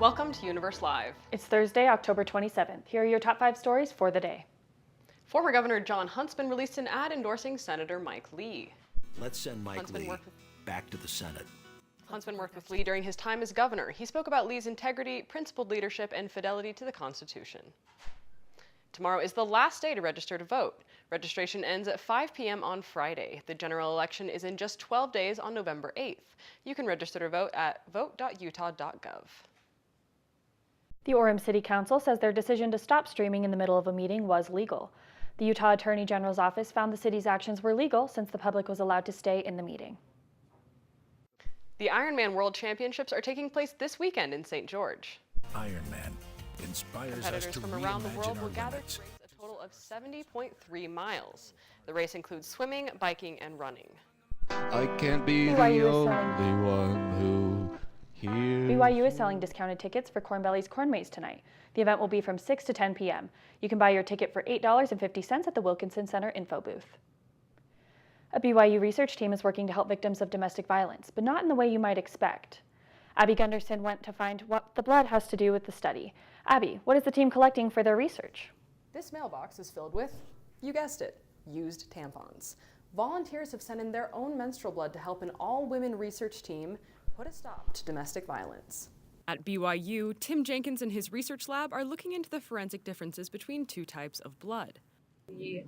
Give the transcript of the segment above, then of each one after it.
Welcome to Universe Live. It's Thursday, October 27th. Here are your top 5 stories for the day. Former Governor Jon Huntsman released an ad endorsing Senator Mike Lee. Let's send Mike Lee back to the Senate. Huntsman worked with Lee during his time as governor. He spoke about Lee's integrity, principled leadership, and fidelity to the Constitution. Tomorrow is the last day to register to vote. Registration ends at 5 p.m. on Friday. The general election is in just 12 days on November 8th. You can register to vote at vote.utah.gov. The Orem City Council says their decision to stop streaming in the middle of a meeting was legal. The Utah Attorney General's office found the city's actions were legal since the public was allowed to stay in the meeting. The Ironman World Championships are taking place this weekend in St. George. Ironman inspires Competitors us to from around the reimagine world our will gather limits. to race a total of 70.3 miles. The race includes swimming, biking, and running. I can't be the BYU is only one who hears. BYU is selling discounted tickets for Corn Belly's Corn Maze tonight. The event will be from 6 to 10 p.m. You can buy your ticket for $8.50 at the Wilkinson Center info booth. A BYU research team is working to help victims of domestic violence, but not in the way you might expect. Abby Gunderson went to find what the blood has to do with the study. Abby, what is the team collecting for their research? This mailbox is filled with, you guessed it, used tampons. Volunteers have sent in their own menstrual blood to help an all-women research team put a stop to domestic violence. At BYU, Tim Jenkins and his research lab are looking into the forensic differences between two types of blood. We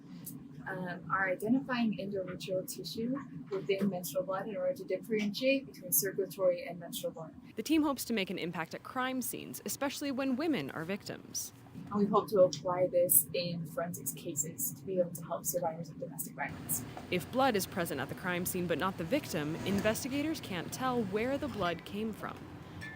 are identifying endometrial tissue within menstrual blood in order to differentiate between circulatory and menstrual blood. The team hopes to make an impact at crime scenes, especially when women are victims. And we hope to apply this in forensics cases to be able to help survivors of domestic violence. If blood is present at the crime scene but not the victim, investigators can't tell where the blood came from.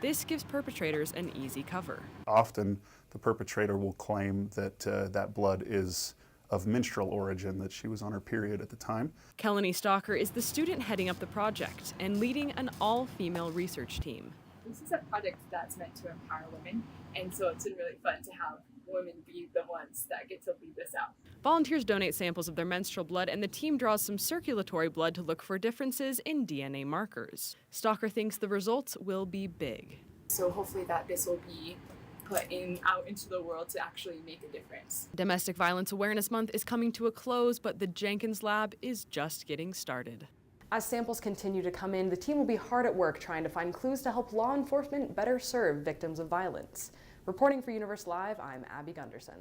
This gives perpetrators an easy cover. Often the perpetrator will claim that that blood is of menstrual origin, that she was on her period at the time. Kelani Stalker is the student heading up the project and leading an all-female research team. This is a project that's meant to empower women, and so it's been really fun to have women be the ones that get to lead this out. Volunteers donate samples of their menstrual blood, and the team draws some circulatory blood to look for differences in DNA markers. Stalker thinks the results will be big. So hopefully that this will be put out into the world to actually make a difference. Domestic Violence Awareness Month is coming to a close, but the Jenkins Lab is just getting started. As samples continue to come in, the team will be hard at work trying to find clues to help law enforcement better serve victims of violence. Reporting for Universe Live, I'm Abby Gunderson.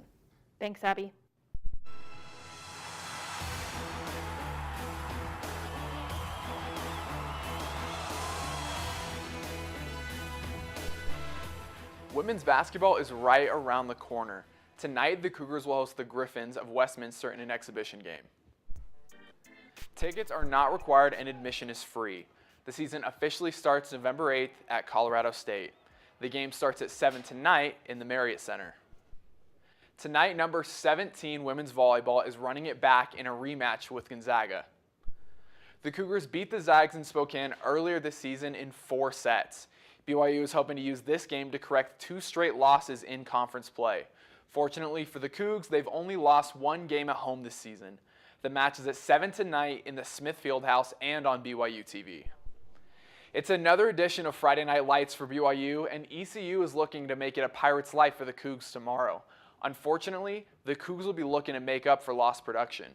Thanks, Abby. Women's basketball is right around the corner. Tonight, the Cougars will host the Griffins of Westminster in an exhibition game. Tickets are not required and admission is free. The season officially starts November 8th at Colorado State. The game starts at 7 tonight in the Marriott Center. Tonight, number 17 women's volleyball is running it back in a rematch with Gonzaga. The Cougars beat the Zags in Spokane earlier this season in 4 sets. BYU is hoping to use this game to correct 2 straight losses in conference play. Fortunately for the Cougs, they've only lost 1 game at home this season. The match is at 7 tonight in the Smith Fieldhouse and on BYU TV. It's another edition of Friday Night Lights for BYU, and ECU is looking to make it a Pirates' life for the Cougs tomorrow. Unfortunately, the Cougs will be looking to make up for lost production.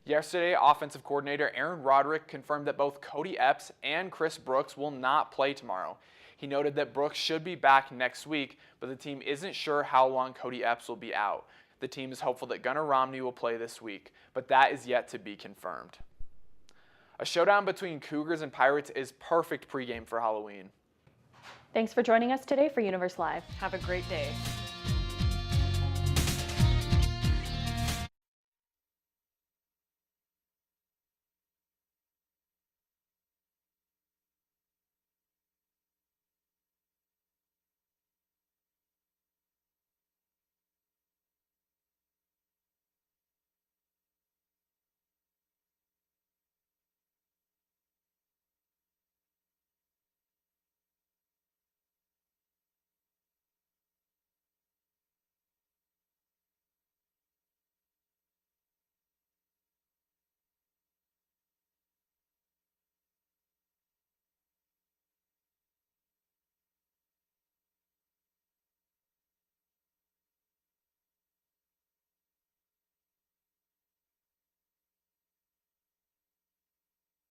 Yesterday, offensive coordinator Aaron Roderick confirmed that both Cody Epps and Chris Brooks will not play tomorrow. He noted that Brooks should be back next week, but the team isn't sure how long Cody Epps will be out. The team is hopeful that Gunnar Romney will play this week, but that is yet to be confirmed. A showdown between Cougars and Pirates is perfect pregame for Halloween. Thanks for joining us today for Universe Live. Have a great day.